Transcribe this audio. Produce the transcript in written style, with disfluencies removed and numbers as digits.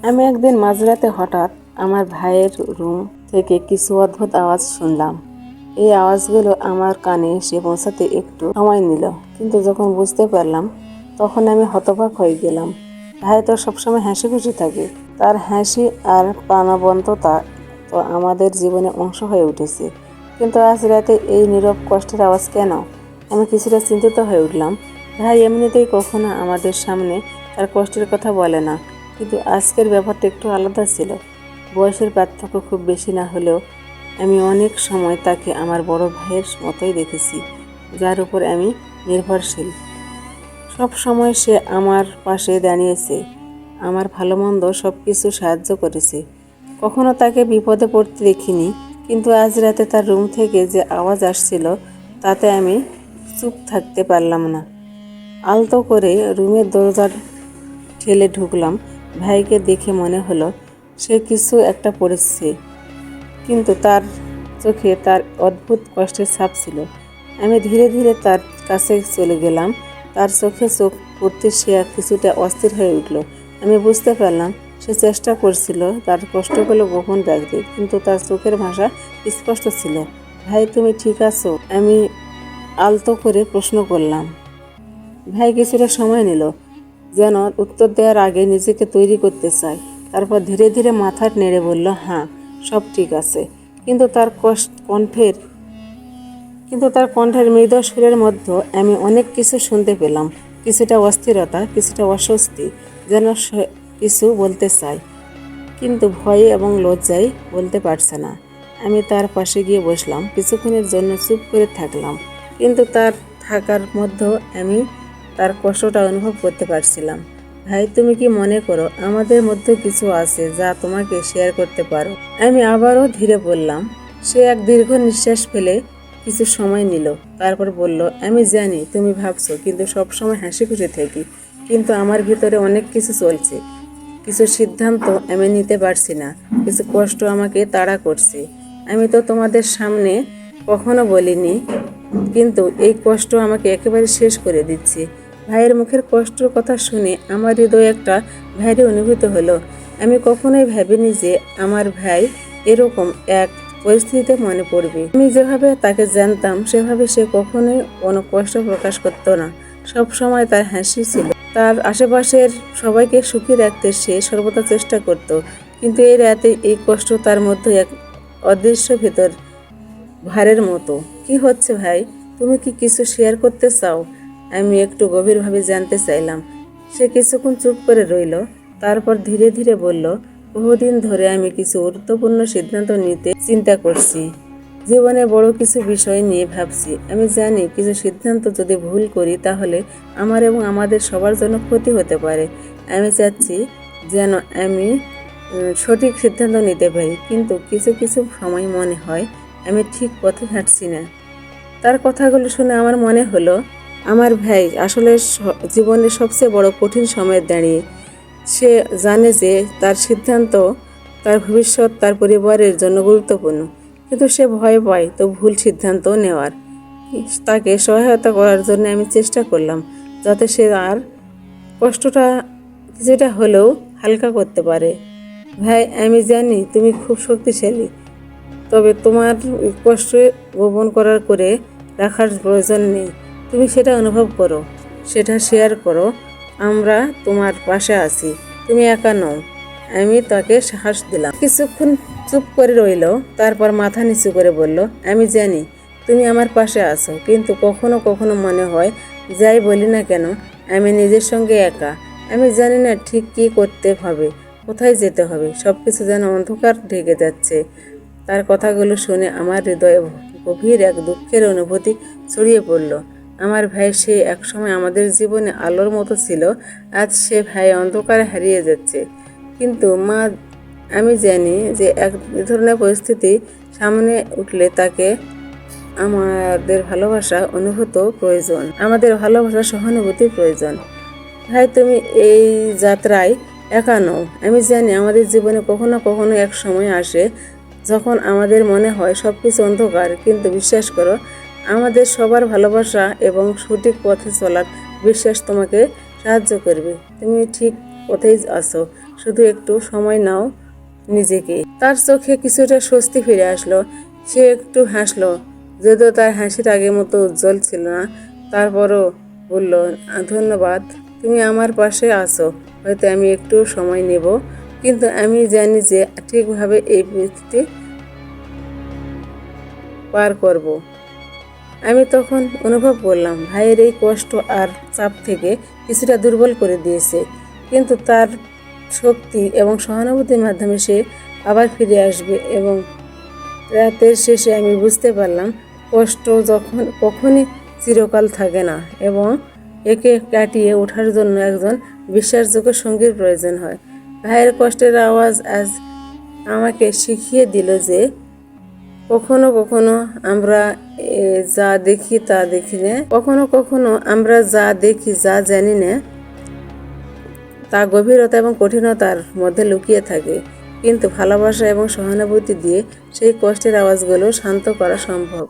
আমি একদিন মাঝরাতে হঠাৎ আমার ভাইয়ের রুম থেকে কিছু অদ্ভুত আওয়াজ শুনলাম। এই আওয়াজগুলো আমার কানে এসে পৌঁছাতে একটু সময় নিল, কিন্তু যখন বুঝতে পারলাম তখন আমি হতবাক হয়ে গেলাম। ভাই তো সবসময় হাসি খুশি থাকে, তার হাসি আর প্রাণবন্ততা তো আমাদের জীবনে অংশ হয়ে উঠেছে, কিন্তু আজ রাতে এই নীরব কষ্টের আওয়াজ কেন? আমি কিছুটা চিন্তিত হয়ে উঠলাম। ভাই এমনিতেই কখনো আমাদের সামনে তার কষ্টের কথা বলে না, কিন্তু আজকের ব্যাপারটা একটু আলাদা ছিল। বয়সের পার্থক্য খুব বেশি না হলেও আমি অনেক সময় তাকে আমার বড় ভাইয়ের মতোই দেখেছি, যার উপর আমি নির্ভরশীল। সব সময় সে আমার পাশে দাঁড়িয়েছে, আমার ভালো মন্দ সব কিছু সাহায্য করেছে। কখনো তাকে বিপদে পড়তে দেখিনি, কিন্তু আজ রাতে তার রুম থেকে যে আওয়াজ আসছিল তাতে আমি চুপ থাকতে পারলাম না। আলতো করে রুমের দরজা ঠেলে ঢুকলাম। ভাইকে দেখে মনে হলো সে কিছু একটা পড়েছে, কিন্তু তার চোখে তার অদ্ভুত কষ্টের ছাপ ছিল। আমি ধীরে ধীরে তার কাছে চলে গেলাম। তার চোখে চোখ পড়তে সে কিছুটা অস্থির হয়ে উঠল। আমি বুঝতে পারলাম সে চেষ্টা করছিল তার কষ্টগুলো গোপন রাখতে, কিন্তু তার চোখের ভাষা স্পষ্ট ছিল। ভাই, তুমি ঠিক আছো? আমি আলতো করে প্রশ্ন করলাম। ভাই কিছুটা সময় নিল, যেন উত্তর দেওয়ার আগে নিজেকে তৈরি করতে চায়। তারপর ধীরে ধীরে মাথা নেড়ে বলল, হ্যাঁ, সব ঠিক আছে। কিন্তু তার কণ্ঠের মৃদু সুরের মধ্যে আমি অনেক কিছু শুনতে পেলাম। কিছুটা অস্থিরতা, কিছুটা অস্বস্তি, যেন সে কিছু বলতে চায়, কিন্তু ভয়ে এবং লজ্জায় বলতে পারছে না। আমি তার পাশে গিয়ে বসলাম। কিছুক্ষণের জন্য চুপ করে থাকলাম, কিন্তু তার থাকার মধ্যেও আমি তার কষ্টটা অনুভব করতে পারছিলাম। ভাই, তুমি কি মনে করো আমাদের মধ্যে কিছু আছে যা তোমাকে শেয়ার করতে পারো? আমি আবারও ধীরে বললাম। সে এক দীর্ঘ নিঃশ্বাস ফেলে কিছু সময় নিল, তারপর বলল, আমি জানি তুমি ভাবছো কিন্তু সবসময় হাসি খুশি থাকি, কিন্তু আমার ভিতরে অনেক কিছু চলছে। কিছু সিদ্ধান্ত আমি নিতে পারছি না, কিছু কষ্ট আমাকে তাড়া করছে। আমি তো তোমাদের সামনে কখনো বলিনি, কিন্তু এই কষ্ট আমাকে একেবারে শেষ করে দিচ্ছে। ভাইয়ের মুখের কষ্টের কথা শুনে আমার হৃদয়ে একটা ভারী অনুভূত হলো। আমি কখনোই ভাবিনি যে আমার ভাই এরকম এক পরিস্থিতিতে মনে পড়বে। আমি যেভাবে তাকে জানতাম সেভাবে সে কখনোই কোনো কষ্ট প্রকাশ করতো না। সব সময় তার হাসি ছিল, তার আশেপাশের সবাইকে সুখী রাখতে সে সর্বদা চেষ্টা করত। কিন্তু এই রাতে এই কষ্ট তার মধ্যে এক অদৃশ্য ভেতর ভারের মতো। কি হচ্ছে ভাই? তুমি কি কিছু শেয়ার করতে চাও? আমি একটু গভীরভাবে জানতে চাইলাম। সে কিছুক্ষণ চুপ করে রইল, তারপর ধীরে ধীরে বলল, বহুদিন ধরে আমি কিছু গুরুত্বপূর্ণ সিদ্ধান্ত নিতে চিন্তা করছি। জীবনে বড় কিছু বিষয় নিয়ে ভাবছি। আমি জানি কিছু সিদ্ধান্ত যদি ভুল করি তাহলে আমার এবং আমাদের সবার জন্য ক্ষতি হতে পারে। আমি চাচ্ছি যেন আমি সঠিক সিদ্ধান্ত নিতে পারি, কিন্তু কিছু কিছু সময় মনে হয় আমি ঠিক পথে হাঁটছি না। তার কথাগুলো শুনে আমার মনে হলো আমার ভাই আসলে জীবনের সবচেয়ে বড় কঠিন সময়ে দাঁড়িয়ে। সে জানে যে তার সিদ্ধান্ত, তার ভবিষ্যৎ, তার পরিবারের জন্য গুরুত্বপূর্ণ, কিন্তু সে ভয় পায় তো ভুল সিদ্ধান্ত নেওয়ার। তাকে সহায়তা করার জন্য আমি চেষ্টা করলাম, যাতে সে আর কষ্টটা কিছুটা হলেও হালকা করতে পারে। ভাই, আমি জানি তুমি খুব শক্তিশালী, তবে তোমার কষ্ট গোপন করে রাখার প্রয়োজন নেই। তুমি সেটা অনুভব করো, সেটা শেয়ার করো। আমরা তোমার পাশে আছি, তুমি একা নও। আমি তাকে সাহস দিলাম। কিছুক্ষণ চুপ করে রইল, তারপর মাথা নিচু করে বলল, আমি জানি তুমি আমার পাশে আছো, কিন্তু কখনো কখনো মনে হয় যাই বলি না কেন আমি নিজের সঙ্গে একা। আমি জানি না ঠিক কী করতে হবে, কোথায় যেতে হবে। সব কিছু যেন অন্ধকার ঢেকে যাচ্ছে। তার কথাগুলো শুনে আমার হৃদয়ে গভীর এক দুঃখের অনুভূতি ছড়িয়ে পড়ল। আমার ভাই, সে একসময় আমাদের জীবনে আলোর মতো ছিল, আজ সে ভাই অন্ধকারে হারিয়ে যাচ্ছে। কিন্তু মা, আমি জানি যে এক ধরনের পরিস্থিতি সামনে উঠলে তাকে আমাদের ভালোবাসা অনুভূত প্রয়োজন, আমাদের ভালোবাসা সহানুভূতির প্রয়োজন। ভাই, তুমি এই যাত্রায় একা নও। আমি জানি আমাদের জীবনে কখনো কখনো এক সময় আসে যখন আমাদের মনে হয় সব কিছু অন্ধকার, কিন্তু বিশ্বাস করো, আমাদের সবার ভালোবাসা এবং সঠিক পথে চলার বিশ্বাস তোমাকে সাহায্য করবে। তুমি ঠিক পথেই আছো। শুধু একটু সময় নাও নিজেকে। তার চোখে কিছুটা স্বস্তি ফিরে আসলো। সে একটু হাসলো, যদিও তার হাসির আগের মতো উজ্জ্বল ছিল না। তারপরও বলল, ধন্যবাদ, তুমি আমার পাশে আছো। হয়তো আমি একটু সময় নেব, কিন্তু আমি জানি যে ঠিকভাবে এই পরিস্থিতি পার করব। আমি তখন অনুভব করলাম ভাইয়ের এই কষ্ট আর চাপ থেকে কিছুটা দুর্বল করে দিয়েছে, কিন্তু তার শক্তি এবং সহানুভূতির মাধ্যমে সে আবার ফিরে আসবে। এবং রাতের শেষে আমি বুঝতে পারলাম কষ্ট কখনই চিরকাল থাকে না, এবং একে কাটিয়ে ওঠার জন্য একজন বিশ্বাসযোগ্য সঙ্গীর প্রয়োজন হয়। ভাইয়ের কষ্টের আওয়াজ আজ আমাকে শিখিয়ে দিল যে কখনো কখনো আমরা যা দেখি তা দেখি না, কখনো কখনো আমরা যা দেখি যা জানি না তা গভীরতা এবং কঠিনতার মধ্যে লুকিয়ে থাকে। কিন্তু ভালোবাসা এবং সহানুভূতি দিয়ে সেই কষ্টের আওয়াজগুলো শান্ত করা সম্ভব।